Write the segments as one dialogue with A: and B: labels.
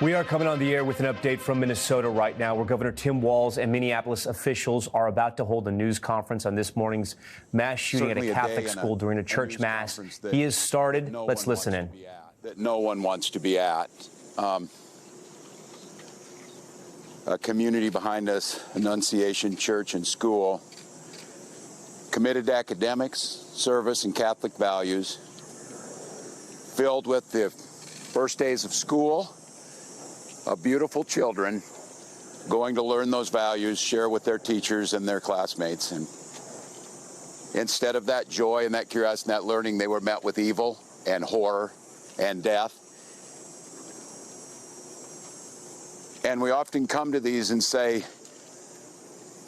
A: We are coming on the air with an update from Minnesota right now, where Governor Tim Walz and Minneapolis officials are about to hold a news conference on this morning's mass shooting at a Catholic school during a church mass. He has started. Let's listen in.
B: That no one wants to be at. A community behind us, Annunciation Church and School, committed to academics, service, and Catholic values, filled with the first days of school of beautiful children going to learn those values, share with their teachers and their classmates. And instead of that joy and that curiosity and that learning, they were met with evil and horror and death. And we often come to these and say,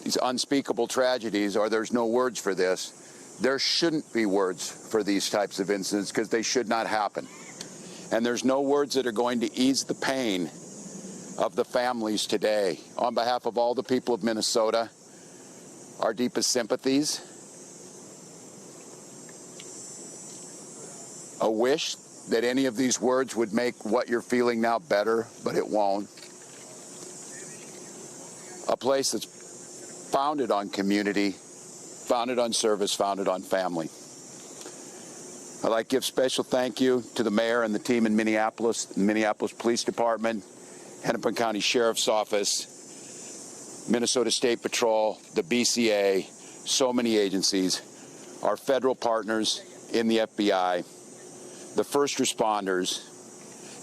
B: these unspeakable tragedies, or there's no words for this. There shouldn't be words for these types of incidents because they should not happen. And there's no words that are going to ease the pain of the families today. On behalf of all the people of Minnesota, our deepest sympathies. A wish that any of these words would make what you're feeling now better, but it won't. A place that's founded on community, founded on service, founded on family. I'd like to give special thank you to the mayor and the team in Minneapolis, the Minneapolis Police Department, Hennepin County Sheriff's Office, Minnesota State Patrol, the BCA, so many agencies, our federal partners in the FBI, the first responders,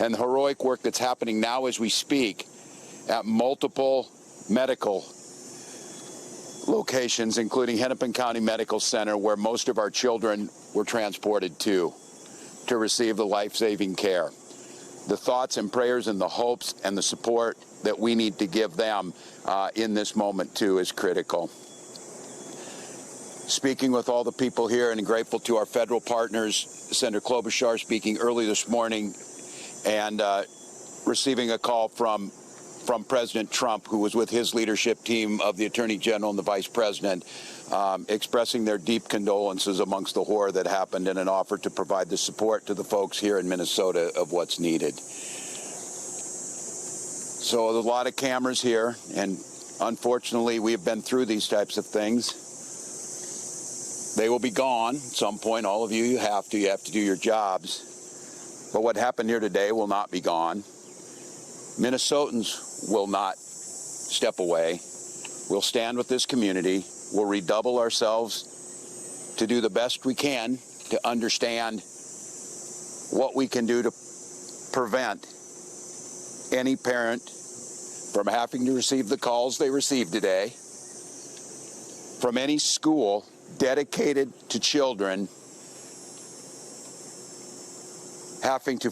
B: and the heroic work that's happening now as we speak at multiple medical locations, including Hennepin County Medical Center, where most of our children were transported to receive the life-saving care. The thoughts and prayers and the hopes and the support that we need to give them in this moment, too, is critical. Speaking with all the people here and grateful to our federal partners, Senator Klobuchar speaking early this morning and receiving a call from President Trump, who was with his leadership team of the Attorney General and the Vice President, expressing their deep condolences amongst the horror that happened and an offer to provide the support to the folks here in Minnesota of what's needed. So there's a lot of cameras here, and unfortunately we have been through these types of things. They will be gone at some point. All of you, you have to do your jobs. But what happened here today will not be gone. Minnesotans will not step away. We'll stand with this community. We'll redouble ourselves to do the best we can to understand what we can do to prevent any parent from having to receive the calls they received today, from any school dedicated to children having to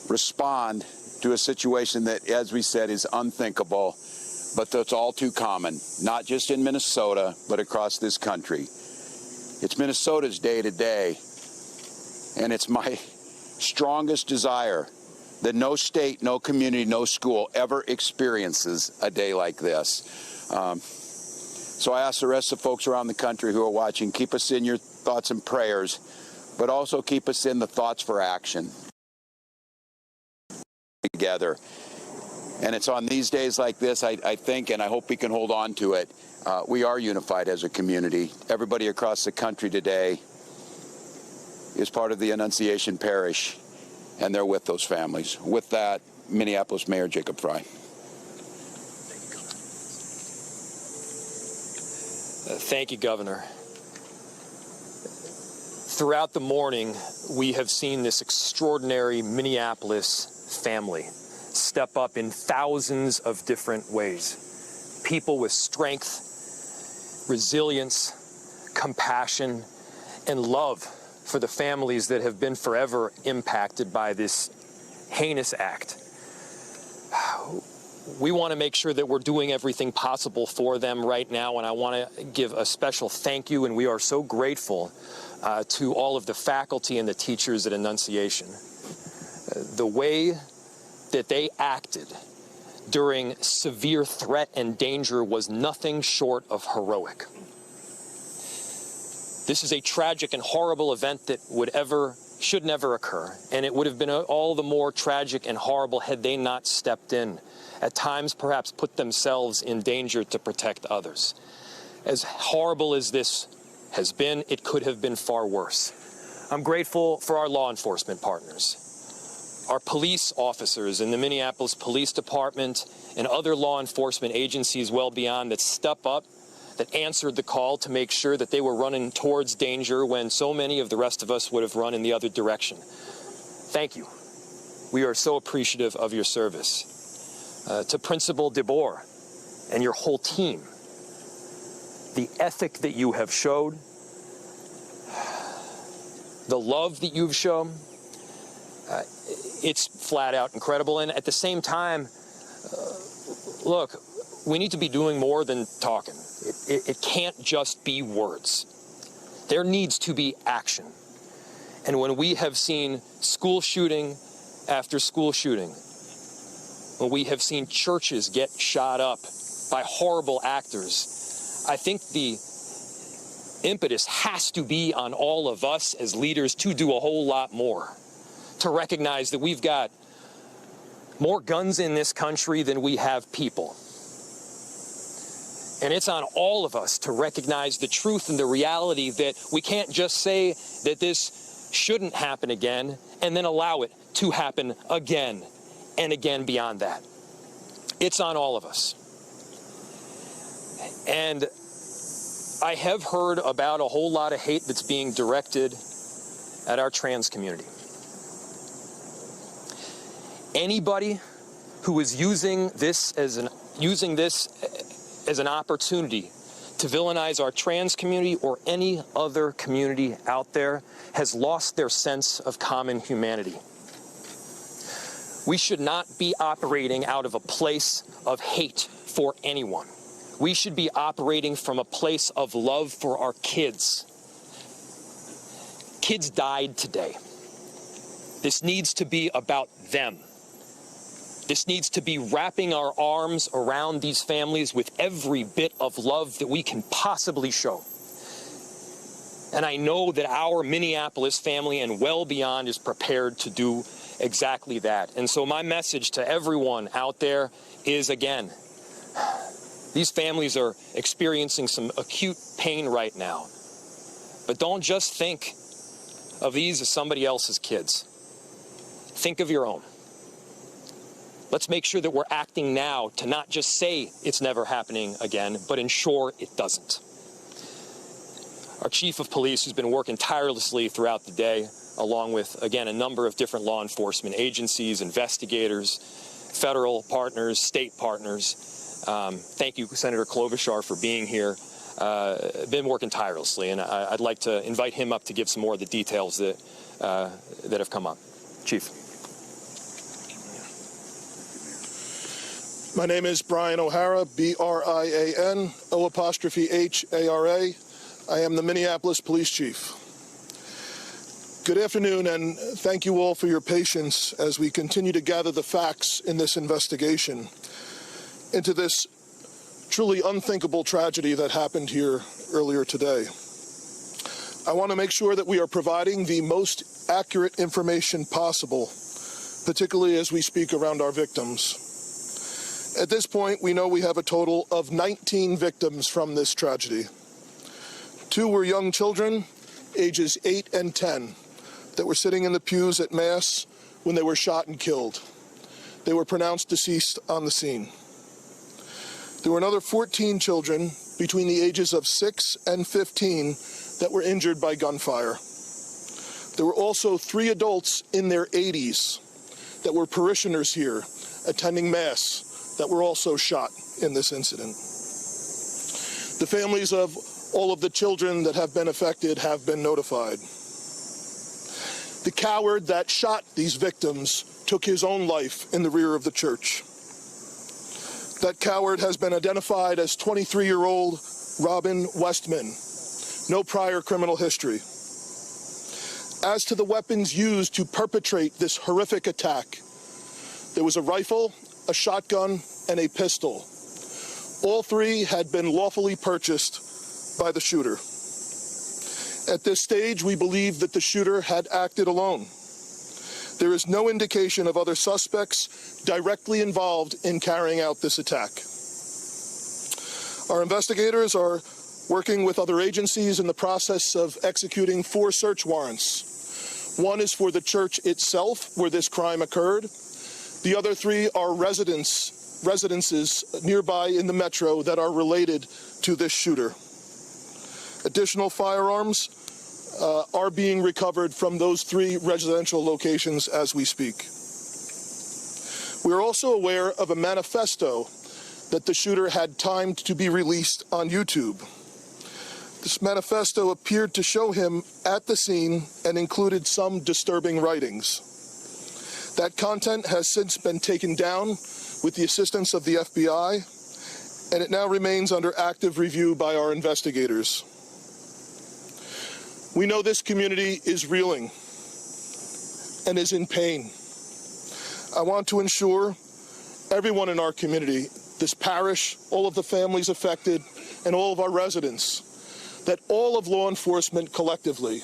B: respond to a situation that, as we said, is unthinkable, but that's all too common, not just in Minnesota, but across this country. It's Minnesota's day today, and it's my strongest desire that no state, no community, no school ever experiences a day like this. So I ask the rest of the folks around the country who are watching, keep us in your thoughts and prayers, but also keep us in the thoughts for action together. And it's on these days like this, I think, and I hope we can hold on to it. We are unified as a community. Everybody across the country today is part of the Annunciation Parish, and they're with those families. With that, Minneapolis Mayor Jacob Frey.
C: Thank you, Governor. Throughout the morning, we have seen this extraordinary Minneapolis family step up in thousands of different ways. People with strength, resilience, compassion, and love for the families that have been forever impacted by this heinous act. We want to make sure that we're doing everything possible for them right now, and I want to give a special thank you, and we are so grateful to all of the faculty and the teachers at Annunciation. The way that they acted during severe threat and danger was nothing short of heroic. This is a tragic and horrible event that would ever should never occur, and it would have been all the more tragic and horrible had they not stepped in, at times perhaps put themselves in danger to protect others. As horrible as this has been, it could have been far worse. I'm grateful for our law enforcement partners, our police officers in the Minneapolis Police Department and other law enforcement agencies well beyond that step up, that answered the call to make sure that they were running towards danger when so many of the rest of us would have run in the other direction. Thank you. We are so appreciative of your service. To Principal DeBoer and your whole team, the ethic that you have showed, the love that you've shown, it's flat out incredible. And at the same time, look, we need to be doing more than talking. It can't just be words. There needs to be action. And when we have seen school shooting after school shooting, when we have seen churches get shot up by horrible actors, I think the impetus has to be on all of us as leaders to do a whole lot more, to recognize that we've got more guns in this country than we have people. And it's on all of us to recognize the truth and the reality that we can't just say that this shouldn't happen again and then allow it to happen again and again beyond that. It's on all of us. And I have heard about a whole lot of hate that's being directed at our trans community. Anybody who is using this as an opportunity to villainize our trans community or any other community out there has lost their sense of common humanity. We should not be operating out of a place of hate for anyone. We should be operating from a place of love for our kids. Kids died today. This needs to be about them. This needs to be wrapping our arms around these families with every bit of love that we can possibly show. And I know that our Minneapolis family and well beyond is prepared to do exactly that. And so my message to everyone out there is, again, these families are experiencing some acute pain right now. But don't just think of these as somebody else's kids. Think of your own. Let's make sure that we're acting now to not just say it's never happening again, but ensure it doesn't. Our chief of police, who's been working tirelessly throughout the day, along with, again, a number of different law enforcement agencies, investigators, federal partners, state partners. Thank you, Senator Klobuchar, for being here. Been working tirelessly, and I'd like to invite him up to give some more of the details that have come up. Chief.
D: My name is Brian O'Hara, B-R-I-A-N, O''H-A-R-A. I am the Minneapolis Police Chief. Good afternoon, and thank you all for your patience as we continue to gather the facts in this investigation into this truly unthinkable tragedy that happened here earlier today. I want to make sure that we are providing the most accurate information possible, particularly as we speak around our victims. At this point, we know we have a total of 19 victims from this tragedy. 2 were young children, ages 8 and 10, that were sitting in the pews at Mass when they were shot and killed. They were pronounced deceased on the scene. There were another 14 children between the ages of 6 and 15 that were injured by gunfire. There were also 3 adults in their 80s that were parishioners here attending Mass that were also shot in this incident. The families of all of the children that have been affected have been notified. The coward that shot these victims took his own life in the rear of the church. That coward has been identified as 23-year-old Robin Westman. No prior criminal history. As to the weapons used to perpetrate this horrific attack, there was a rifle, a shotgun, and a pistol. All 3 had been lawfully purchased by the shooter. At this stage, we believe that the shooter had acted alone. There is no indication of other suspects directly involved in carrying out this attack. Our investigators are working with other agencies in the process of executing 4 search warrants. One is for the church itself, where this crime occurred. The other 3 are residences nearby in the metro that are related to this shooter. Additional firearms are being recovered from those 3 residential locations as we speak. We are also aware of a manifesto that the shooter had timed to be released on YouTube. This manifesto appeared to show him at the scene and included some disturbing writings. That content has since been taken down with the assistance of the FBI, and it now remains under active review by our investigators. We know this community is reeling and is in pain. I want to ensure everyone in our community, this parish, all of the families affected, and all of our residents, that all of law enforcement collectively,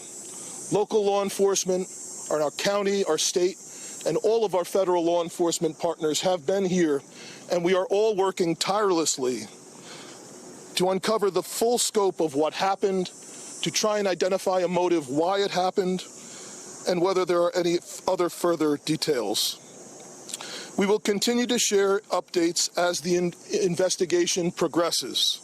D: local law enforcement, our county, our state, and all of our federal law enforcement partners have been here, and we are all working tirelessly to uncover the full scope of what happened, to try and identify a motive why it happened, and whether there are any other further details. We will continue to share updates as the investigation progresses,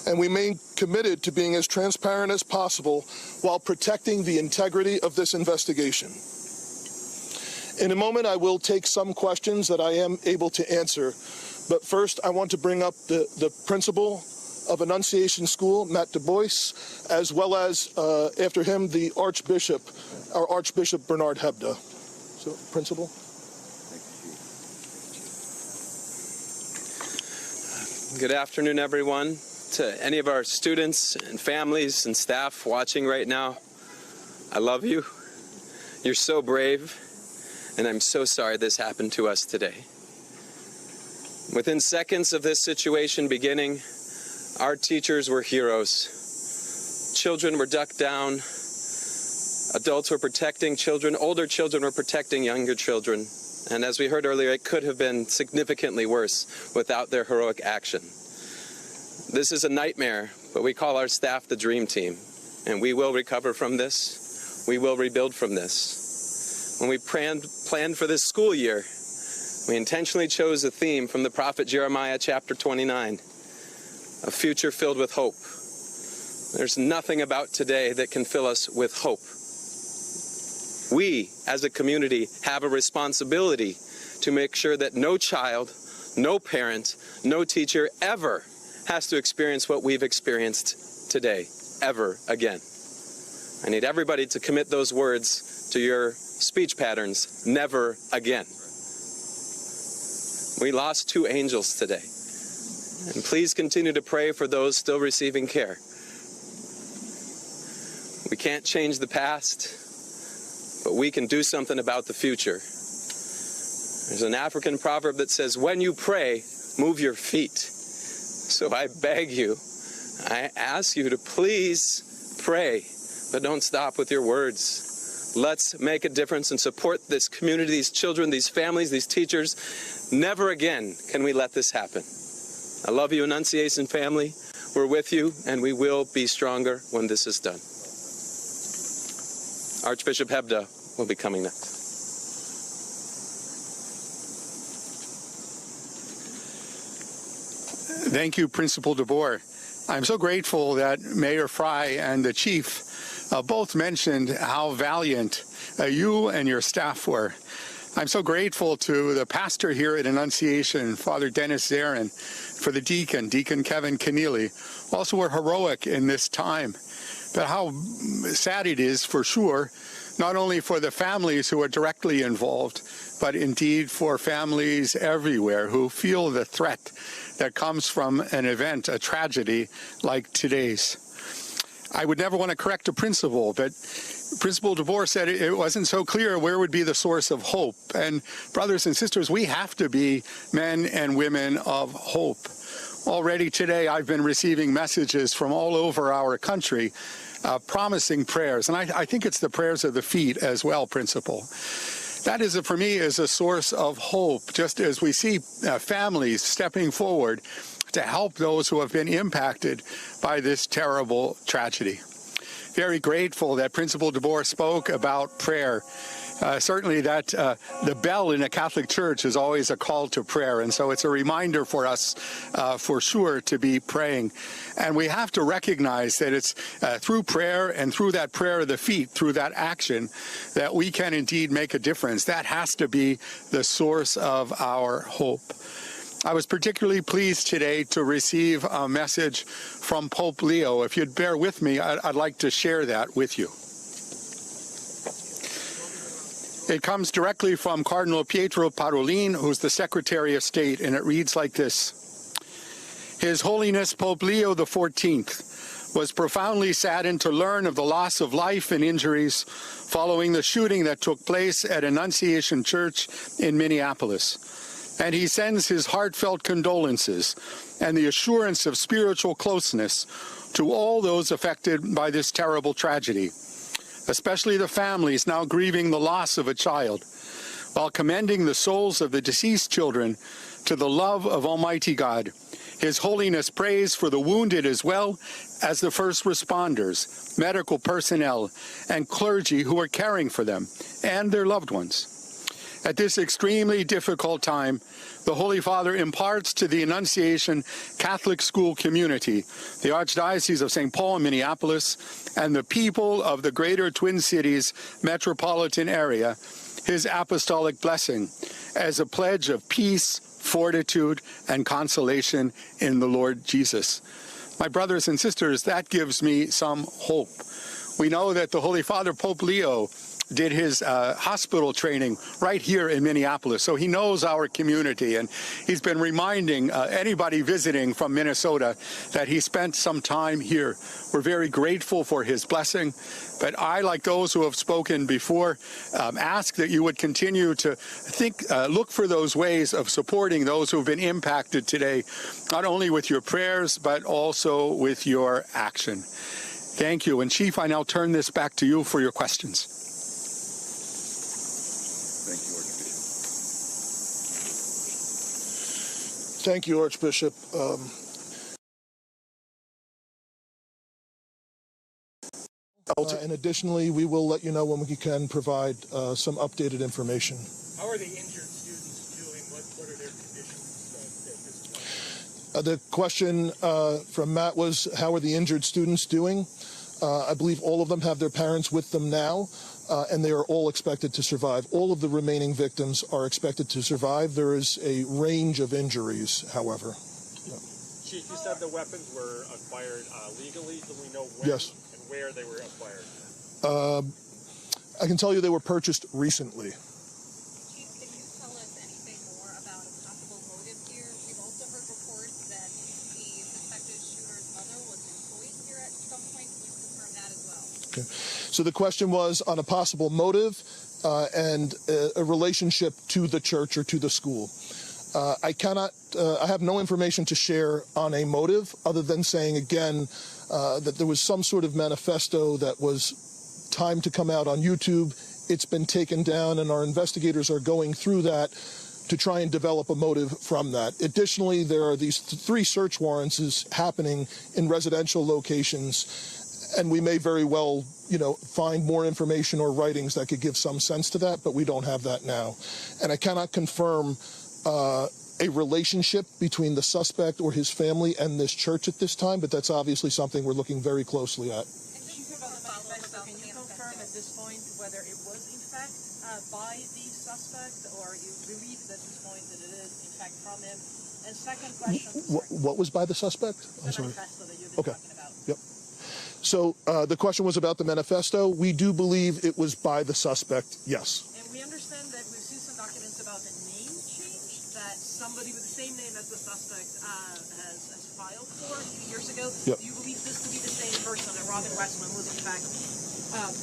D: and we remain committed to being as transparent as possible while protecting the integrity of this investigation. In a moment, I will take some questions that I am able to answer, but first I want to bring up the principal of Annunciation School, Matt Du Bois, as well as, after him, the Archbishop, our Archbishop Bernard Hebda. So, Principal.
E: Good afternoon, everyone. To any of our students and families and staff watching right now, I love you. You're so brave, and I'm so sorry this happened to us today. Within seconds of this situation beginning, our teachers were heroes. Children were ducked down. Adults were protecting children. Older children were protecting younger children. And as we heard earlier, it could have been significantly worse without their heroic action. This is a nightmare, but we call our staff the dream team. And we will recover from this. We will rebuild from this. When we planned for this school year, we intentionally chose a theme from the prophet Jeremiah chapter 29, a future filled with hope. There's nothing about today that can fill us with hope. We, as a community, have a responsibility to make sure that no child, no parent, no teacher ever has to experience what we've experienced today, ever again. I need everybody to commit those words to your speech patterns, never again. We lost 2 angels today. And please continue to pray for those still receiving care. We can't change the past, but we can do something about the future. There's an African proverb that says, when you pray, move your feet. So I beg you, I ask you to please pray, but don't stop with your words. Let's make a difference and support this community, these children, these families, these teachers. Never again can we let this happen. I love you, Annunciation family. We're with you, and we will be stronger when this is done. Archbishop Hebda will be coming next.
F: Thank you, Principal DeBoer. I'm so grateful that Mayor Fry and the Chief both mentioned how valiant you and your staff were. I'm so grateful to the pastor here at Annunciation, Father Dennis Zarin, for the deacon, Deacon Kevin Keneally, also were heroic in this time. But how sad it is, for sure, not only for the families who are directly involved, but indeed for families everywhere who feel the threat that comes from an event, a tragedy like today's. I would never want to correct a principal, but Principal DeBoer said it wasn't so clear where would be the source of hope. And brothers and sisters, we have to be men and women of hope. Already today, I've been receiving messages from all over our country promising prayers. And I think it's the prayers of the feet as well, Principal. That is, for me, is a source of hope, just as we see families stepping forward to help those who have been impacted by this terrible tragedy. Very grateful that Principal DeBoer spoke about prayer. Certainly that the bell in a Catholic church is always a call to prayer, and so it's a reminder for us for sure to be praying. And we have to recognize that it's through prayer and through that prayer of the feet, through that action, that we can indeed make a difference. That has to be the source of our hope. I was particularly pleased today to receive a message from Pope Leo. If you'd bear with me, I'd like to share that with you. It comes directly from Cardinal Pietro Parolin, who's the Secretary of State, and it reads like this. His Holiness Pope Leo XIV was profoundly saddened to learn of the loss of life and injuries following the shooting that took place at Annunciation Church in Minneapolis. And he sends his heartfelt condolences and the assurance of spiritual closeness to all those affected by this terrible tragedy, especially the families now grieving the loss of a child, while commending the souls of the deceased children to the love of Almighty God. His Holiness prays for the wounded as well as the first responders, medical personnel, and clergy who are caring for them and their loved ones. At this extremely difficult time, the Holy Father imparts to the Annunciation Catholic School community, the Archdiocese of St. Paul and Minneapolis, and the people of the greater Twin Cities metropolitan area, his apostolic blessing as a pledge of peace, fortitude, and consolation in the Lord Jesus. My brothers and sisters, that gives me some hope. We know that the Holy Father, Pope Leo, did his hospital training right here in Minneapolis. So he knows our community, and he's been reminding anybody visiting from Minnesota that he spent some time here. We're very grateful for his blessing, but I, like those who have spoken before, ask that you would continue to look for those ways of supporting those who have been impacted today, not only with your prayers, but also with your action. Thank you. And Chief, I now turn this back to you for your questions.
D: Thank you, Archbishop. And additionally, we will let you know when we can provide some updated information.
G: How are the injured students doing? What are their conditions at this point?
D: The question from Matt was, how are the injured students doing? I believe all of them have their parents with them now, and they are all expected to survive. All of the remaining victims are expected to survive. There is a range of injuries, however.
G: Chief, you said the weapons were acquired legally. Do we know when
D: Yes.
G: and where they were acquired?
D: I can tell you they were purchased recently.
H: Chief, can you tell us anything more about a possible motive here? We've also heard reports that the suspected shooter's mother was employed here at some point. Can you confirm that as well?
D: Okay. So the question was on a possible motive and a relationship to the church or to the school. I have no information to share on a motive other than saying again that there was some sort of manifesto that was timed to come out on YouTube. It's been taken down, and our investigators are going through that to try and develop a motive from that. Additionally, there are these 3 search warrants happening in residential locations, and we may very well, find more information or writings that could give some sense to that, but we don't have that now. And I cannot confirm a relationship between the suspect or his family and this church at this time, but that's obviously something we're looking very closely at.
I: Can you confirm at this point whether it was in fact by the suspect, or you believe at this point that it is in fact from him? And second question.
D: What was by the suspect? I'm sorry.
I: Manifesto that you've been talking about.
D: Yep. So the question was about the manifesto. We do believe it was by the suspect, yes.
I: And we understand that we've seen some documents about a name change that somebody with the same name as the suspect has filed for a few years ago.
D: Yep.
I: Do you believe this to be the same person, that Robin Westman was in fact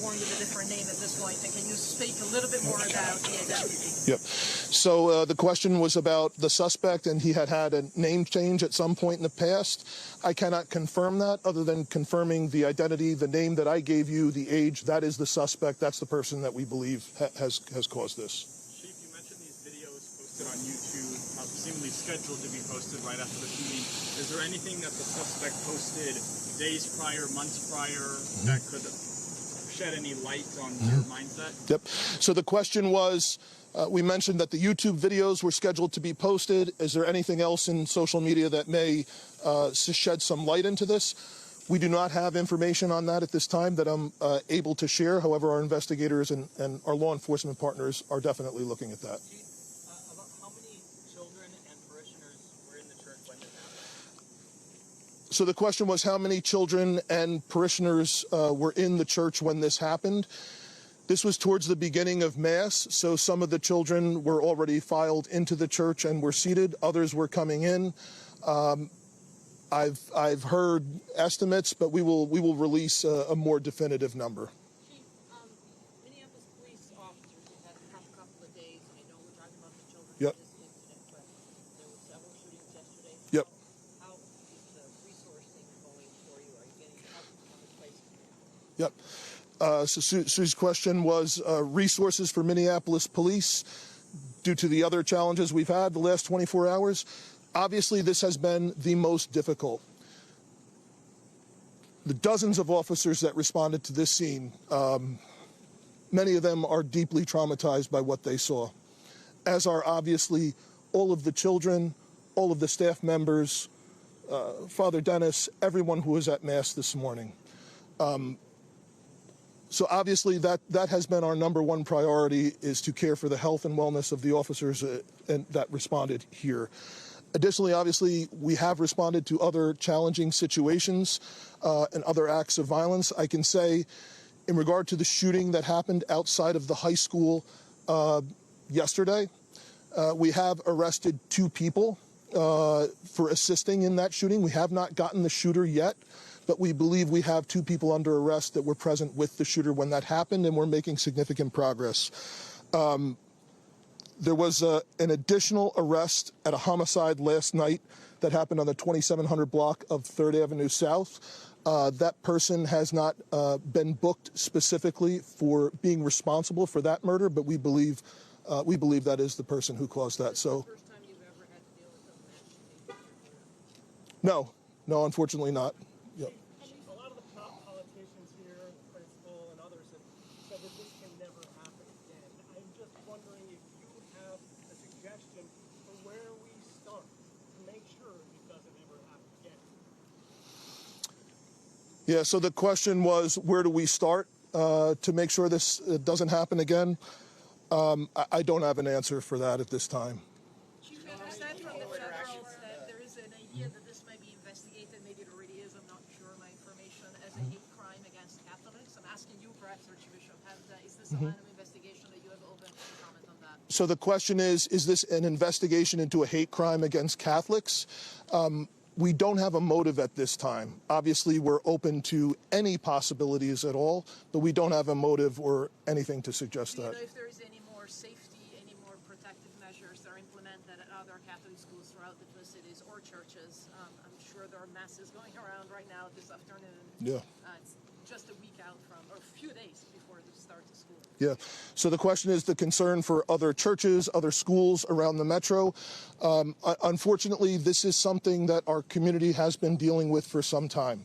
I: born with a different name at this point. And can you speak a little bit more about the identity?
D: Yep. So the question was about the suspect, and he had a name change at some point in the past. I cannot confirm that, other than confirming the identity, the name that I gave you, the age. That is the suspect. That's the person that we believe has caused this.
G: Chief, you mentioned these videos posted on YouTube, seemingly scheduled to be posted right after the shooting. Is there anything that the suspect posted days prior, months prior, that could shed any light on your mindset?
D: Yep. So the question was, we mentioned that the YouTube videos were scheduled to be posted. Is there anything else in social media that may shed some light into this? We do not have information on that at this time that I'm able to share. However, our investigators and our law enforcement partners are definitely looking at that.
G: How many children and parishioners were in the church when this happened?
D: So the question was how many children and parishioners were in the church when this happened. This was towards the beginning of Mass, so some of the children were already filed into the church and were seated. Others were coming in. I've heard estimates, but we will release a more definitive number.
I: Chief, Minneapolis police officers have had a tough couple of days. I know we're talking about the children
D: Yep.
I: in this incident, but there were several shootings yesterday.
D: Yep.
I: How is the resourcing going for you? Are you getting help from other places?
D: Yep. So Sue's question was resources for Minneapolis police due to the other challenges we've had the last 24 hours. Obviously, this has been the most difficult. The dozens of officers that responded to this scene, many of them are deeply traumatized by what they saw, as are obviously all of the children, all of the staff members, Father Dennis, everyone who was at Mass this morning. So obviously that has been our number one priority, is to care for the health and wellness of the officers that responded here. Additionally, obviously, we have responded to other challenging situations and other acts of violence. I can say, in regard to the shooting that happened outside of the high school yesterday, we have arrested 2 people for assisting in that shooting. We have not gotten the shooter yet, but we believe we have 2 people under arrest that were present with the shooter when that happened, and we're making significant progress. There was an additional arrest at a homicide last night that happened on the 2700 block of 3rd Avenue South. That person has not been booked specifically for being responsible for that murder, but we believe that is the person who caused that. So,
I: First time you've ever had to deal with a
D: no, unfortunately not. Yep.
G: A lot of the top politicians here, the principal and others, have said that this can never happen again. I'm just wondering if you have a suggestion for where we start to make sure it doesn't ever happen again.
D: Yeah, so the question was, where do we start to make sure this doesn't happen again? I don't have an answer for that at this time.
I: Chief, I understand from the federals that there is an idea that this may be investigated, maybe it already is, I'm not sure my information, as a hate crime against Catholics. I'm asking you, perhaps, Archbishop, is this a line of investigation that you have open to comment on that?
D: So the question is this an investigation into a hate crime against Catholics? We don't have a motive at this time. Obviously, we're open to any possibilities at all, but we don't have a motive or anything to suggest
I: Do you
D: that.
I: know if there is any more safety, any more protective measures that are implemented at other Catholic schools throughout the Twin Cities or churches? I'm sure there are masses going around right now this afternoon.
D: Yeah.
I: It's just a week out from, or a few days before the start of school.
D: Yeah. So the question is the concern for other churches, other schools around the metro. Unfortunately, this is something that our community has been dealing with for some time.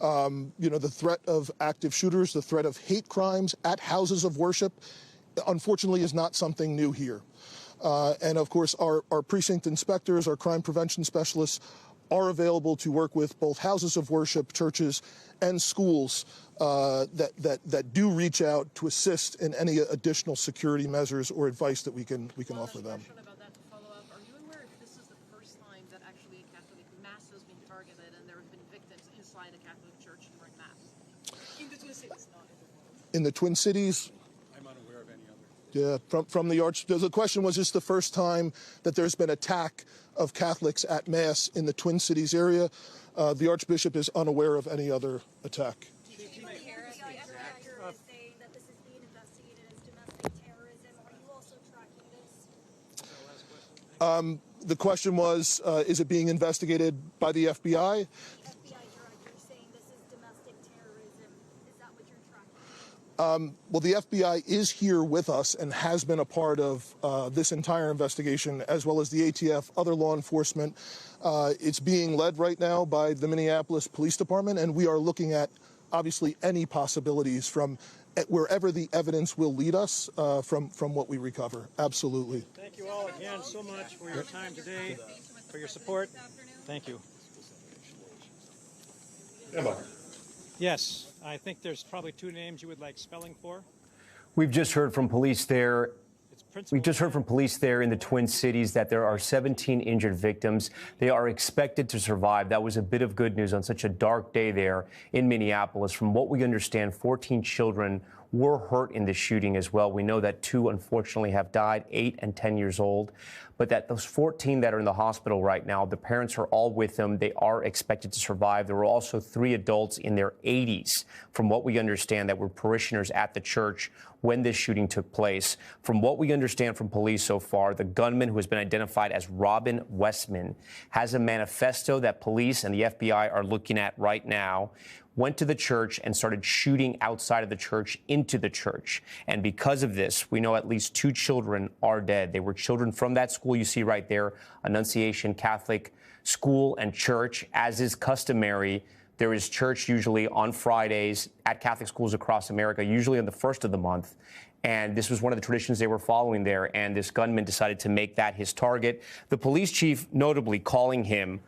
D: The threat of active shooters, the threat of hate crimes at houses of worship, unfortunately, is not something new here. And of course, our precinct inspectors, our crime prevention specialists are available to work with both houses of worship, churches, and schools that do reach out to assist in any additional security measures or advice that we can offer them.
I: Question about that to follow up. Are you aware if this is the first time that actually a Catholic mass has been targeted and there have been victims inside a Catholic church during mass? In the Twin Cities, not everywhere.
D: In the Twin Cities?
G: I'm unaware of any other.
D: Yeah, from the the question was, is this the first time that there's been attack of Catholics at Mass in the Twin Cities area? The Archbishop is unaware of any other attack. The question was, is it being investigated by the FBI? Well, the FBI is here with us and has been a part of this entire investigation, as well as the ATF, other law enforcement. It's being led right now by the Minneapolis Police Department, and we are looking at, obviously, any possibilities from wherever the evidence will lead us from what we recover. Absolutely.
G: Thank you all again so much for your time today, for your support. Thank you.
D: Emma.
G: Yes, I think there's probably two names you would like spelling for.
A: We've just heard from police there. We've just heard from police there in the Twin Cities that there are 17 injured victims. They are expected to survive. That was a bit of good news on such a dark day there in Minneapolis. From what we understand, 14 children were hurt in the shooting as well. We know that 2, unfortunately, have died, 8 and 10 years old. But that those 14 that are in the hospital right now, the parents are all with them. They are expected to survive. There were also 3 adults in their 80s, from what we understand, that were parishioners at the church when this shooting took place. From what we understand from police so far, the gunman, who has been identified as Robin Westman, has a manifesto that police and the FBI are looking at right now, went to the church and started shooting outside of the church into the church. And because of this, we know at least 2 children are dead. They were children from that school you see right there, Annunciation Catholic School and Church. As is customary, there is church usually on Fridays at Catholic schools across America, usually on the first of the month. And this was one of the traditions they were following there. And this gunman decided to make that his target. The police chief notably calling him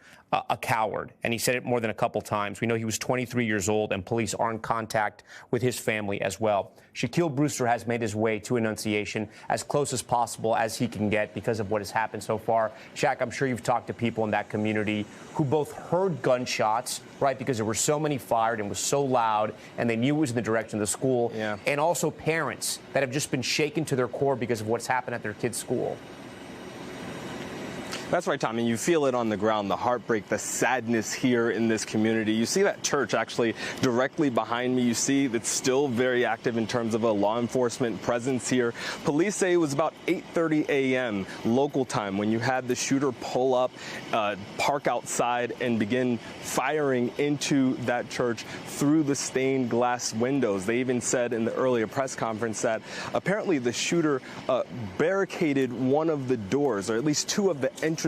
A: a coward. And he said it more than a couple times. We know he was 23 years old, and police are in contact with his family as well. Shaquille Brewster has made his way to Annunciation as close as possible as he can get because of what has happened so far. Shaq, I'm sure you've talked to people in that community who both heard gunshots, right, because there were so many fired and was so loud, and they knew it was in the direction of the school, and also parents that have just been shaken to their core because of what's happened at their kids' school.
J: That's right, Tommy. You feel it on the ground, the heartbreak, the sadness here in this community. You see that church actually directly behind me. You see that's still very active in terms of a law enforcement presence here. Police say it was about 8:30 a.m. local time when you had the shooter pull up, park outside, and begin firing into that church through the stained glass windows. They even said in the earlier press conference that apparently the shooter barricaded one of the doors, or at least 2 of the entrances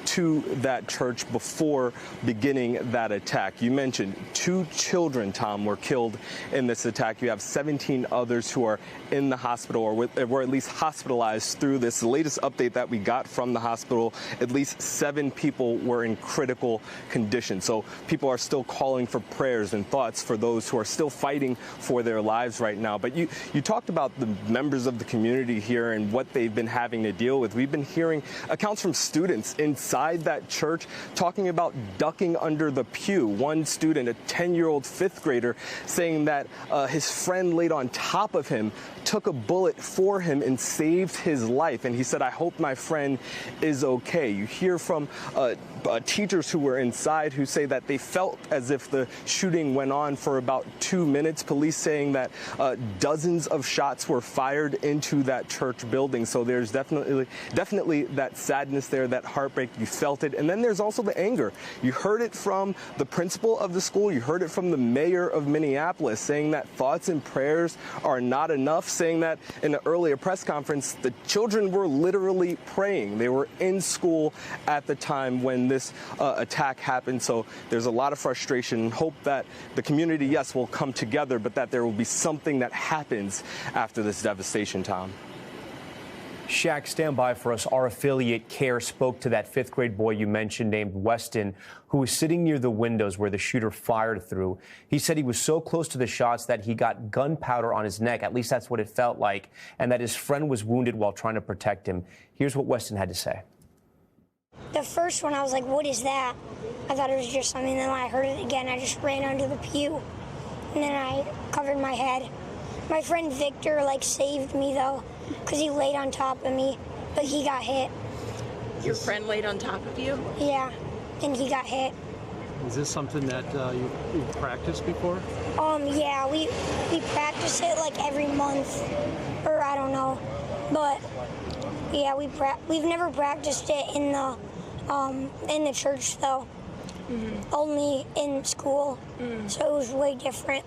J: to that church before beginning that attack. You mentioned 2 children, Tom, were killed in this attack. You have 17 others who are in the hospital or were at least hospitalized through this. The latest update that we got from the hospital, at least 7 people were in critical condition. So people are still calling for prayers and thoughts for those who are still fighting for their lives right now. But you talked about the members of the community here and what they've been having to deal with. We've been hearing accounts from students inside that church talking about ducking under the pew. One student, a 10-year-old 5th grader, saying that his friend laid on top of him, took a bullet for him, and saved his life. And he said, "I hope my friend is okay." You hear from teachers who were inside who say that they felt as if the shooting went on for about 2 minutes. Police saying that dozens of shots were fired into that church building. So there's definitely that sadness there, that heartbreak. You felt it. And then there's also the anger. You heard it from the principal of the school. You heard it from the mayor of Minneapolis saying that thoughts and prayers are not enough, saying that in an earlier press conference, the children were literally praying. They were in school at the time when this attack happened. So there's a lot of frustration and hope that the community, yes, will come together, but that there will be something that happens after this devastation, Tom.
A: Shaq, stand by for us. Our affiliate CARE spoke to that 5th grade boy you mentioned named Weston, who was sitting near the windows where the shooter fired through. He said he was so close to the shots that he got gunpowder on his neck, at least that's what it felt like, and that his friend was wounded while trying to protect him. Here's what Weston had to say.
K: The first one, I was like, what is that? I thought it was just something, and then when I heard it again, I just ran under the pew, and then I covered my head. My friend Victor, saved me, though, because he laid on top of me, but he got hit.
I: Your friend laid on top of you?
K: Yeah, and he got hit.
G: Is this something that you've practiced before?
K: Yeah, we practice it, every month, or I don't know, but Yeah, we've never practiced it in the church though. Only in school, so it was way different.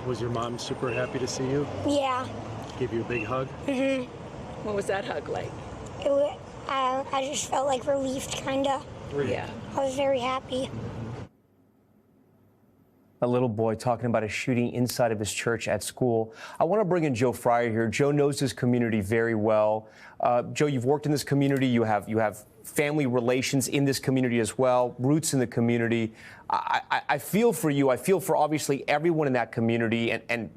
G: Was your mom super happy to see you?
K: Yeah.
G: Give you a big hug?
L: What was that hug like?
K: I just felt like relieved, kinda.
L: Yeah.
K: I was very happy.
A: A little boy talking about a shooting inside of his church at school. I want to bring in Joe Fryer here. Joe knows this community very well. Joe, you've worked in this community. You have family relations in this community as well, roots in the community. I feel for you. I feel for obviously everyone in that community. And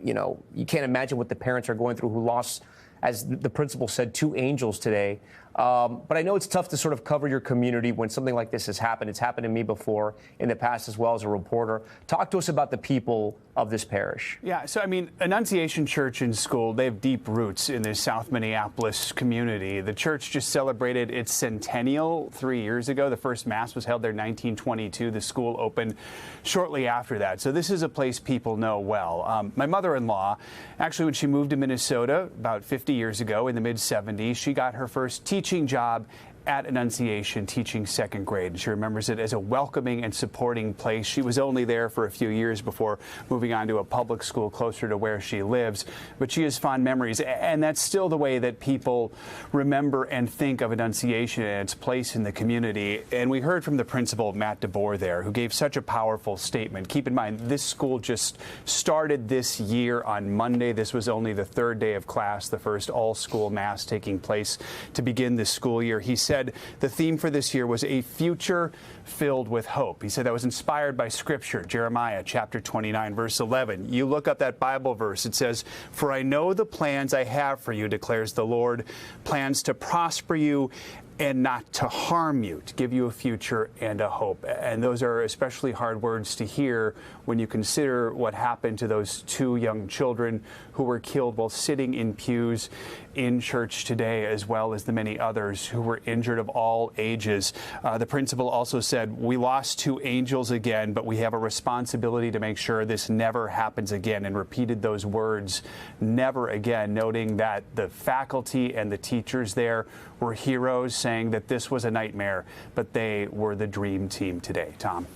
A: you know, you can't imagine what the parents are going through who lost, as the principal said, 2 angels today. But I know it's tough to sort of cover your community when something like this has happened. It's happened to me before in the past as well as a reporter. Talk to us about the people of this parish.
M: Yeah, so I mean, Annunciation Church and School, they have deep roots in the South Minneapolis community. The church just celebrated its centennial 3 years ago. The first Mass was held there in 1922. The school opened shortly after that. So this is a place people know well. My mother-in-law, actually, when she moved to Minnesota about 50 years ago in the mid-70s, she got her first teaching job at Annunciation, teaching 2nd grade. She remembers it as a welcoming and supporting place. She was only there for a few years before moving on to a public school closer to where she lives, but she has fond memories, and that's still the way that people remember and think of Annunciation and its place in the community. And we heard from the principal, Matt DeBoer, there, who gave such a powerful statement. Keep in mind, this school just started this year on Monday. This was only the 3rd day of class, the first all-school Mass taking place to begin this school year. He said the theme for this year was a future filled with hope. He said that was inspired by Scripture, Jeremiah chapter 29, verse 11. You look up that Bible verse. It says, "For I know the plans I have for you, declares the Lord, plans to prosper you and not to harm you, to give you a future and a hope." And those are especially hard words to hear when you consider what happened to those 2 young children who were killed while sitting in pews in church today, as well as the many others who were injured of all ages. The principal also said, "We lost 2 angels again, but we have a responsibility to make sure this never happens again," and repeated those words, "never again," noting that the faculty and the teachers there were heroes, saying that this was a nightmare, but they were the dream team today. Tom.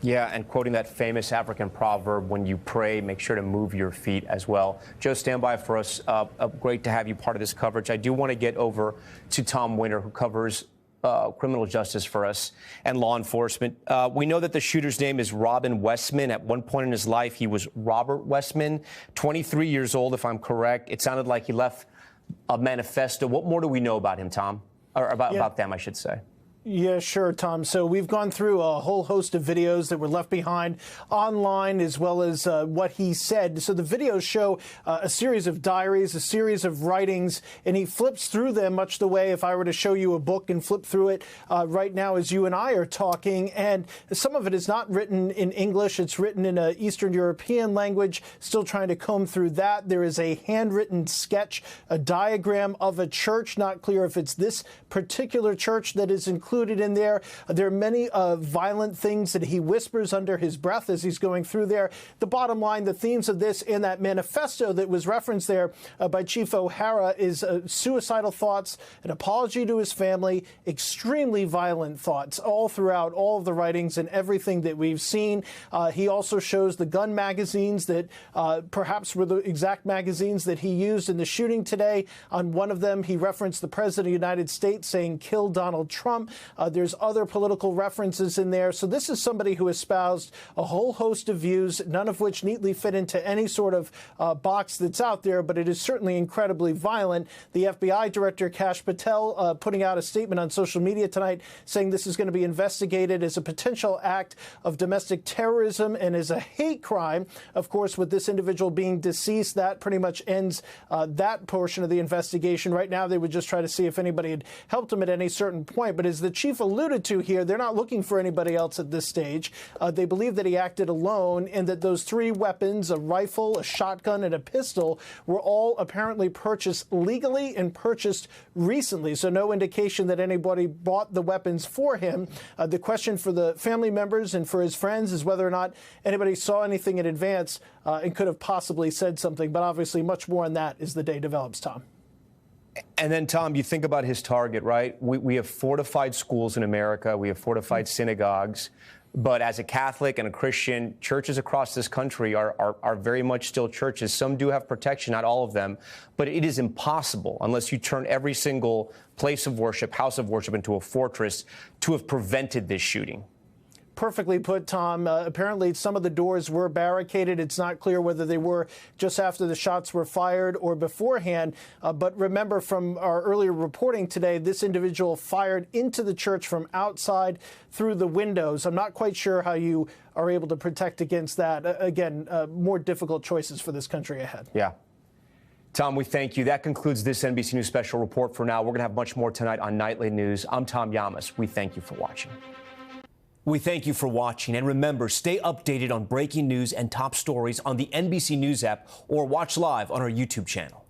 A: Yeah, and quoting that famous African proverb, when you pray, make sure to move your feet as well. Joe, stand by for us. Great to have you part of this coverage. I do want to get over to Tom Winter, who covers criminal justice for us and law enforcement. We know that the shooter's name is Robin Westman. At one point in his life, he was Robert Westman, 23 years old, if I'm correct. It sounded like he left a manifesto. What more do we know about him, Tom? Or about them, I should say.
G: Yeah, sure, Tom. So we've gone through a whole host of videos that were left behind online, as well as what he said. So the videos show a series of diaries, a series of writings, and he flips through them much the way if I were to show you a book and flip through it right now as you and I are talking. And some of it is not written in English. It's written in an Eastern European language, still trying to comb through that. There is a handwritten sketch, a diagram of a church. Not clear if it's this particular church that is included in there. There are many violent things that he whispers under his breath as he's going through there. The bottom line, the themes of this in that manifesto that was referenced there by Chief O'Hara is suicidal thoughts, an apology to his family, extremely violent thoughts all throughout all of the writings and everything that we've seen. He also shows the gun magazines that perhaps were the exact magazines that he used in the shooting today. On one of them, he referenced the President of the United States saying, "Kill Donald Trump." There's other political references in there. So this is somebody who espoused a whole host of views, none of which neatly fit into any sort of box that's out there, but it is certainly incredibly violent. The FBI Director, Kash Patel, putting out a statement on social media tonight saying this is going to be investigated as a potential act of domestic terrorism and as a hate crime. Of course, with this individual being deceased, that pretty much ends that portion of the investigation. Right now, they would just try to see if anybody had helped him at any certain point. But as the chief alluded to here, they're not looking for anybody else at this stage. They believe that he acted alone and that those 3 weapons, a rifle, a shotgun, and a pistol, were all apparently purchased legally and purchased recently. So no indication that anybody bought the weapons for him. The question for the family members and for his friends is whether or not anybody saw anything in advance and could have possibly said something. But obviously much more on that as the day develops, Tom.
A: And then, Tom, you think about his target, right? We have fortified schools in America. We have fortified synagogues. But as a Catholic and a Christian, churches across this country are very much still churches. Some do have protection, not all of them. But it is impossible, unless you turn every single place of worship, house of worship, into a fortress, to have prevented this shooting.
N: Perfectly put, Tom. Apparently, some of the doors were barricaded. It's not clear whether they were just after the shots were fired or beforehand. But remember, from our earlier reporting today, this individual fired into the church from outside through the windows. I'm not quite sure how you are able to protect against that. Again, more difficult choices for this country ahead.
A: Yeah. Tom, we thank you. That concludes this NBC News special report for now. We're going to have much more tonight on Nightly News. I'm Tom Yamas. We thank you for watching. We thank you for watching, and remember, stay updated on breaking news and top stories on the NBC News app or watch live on our YouTube channel.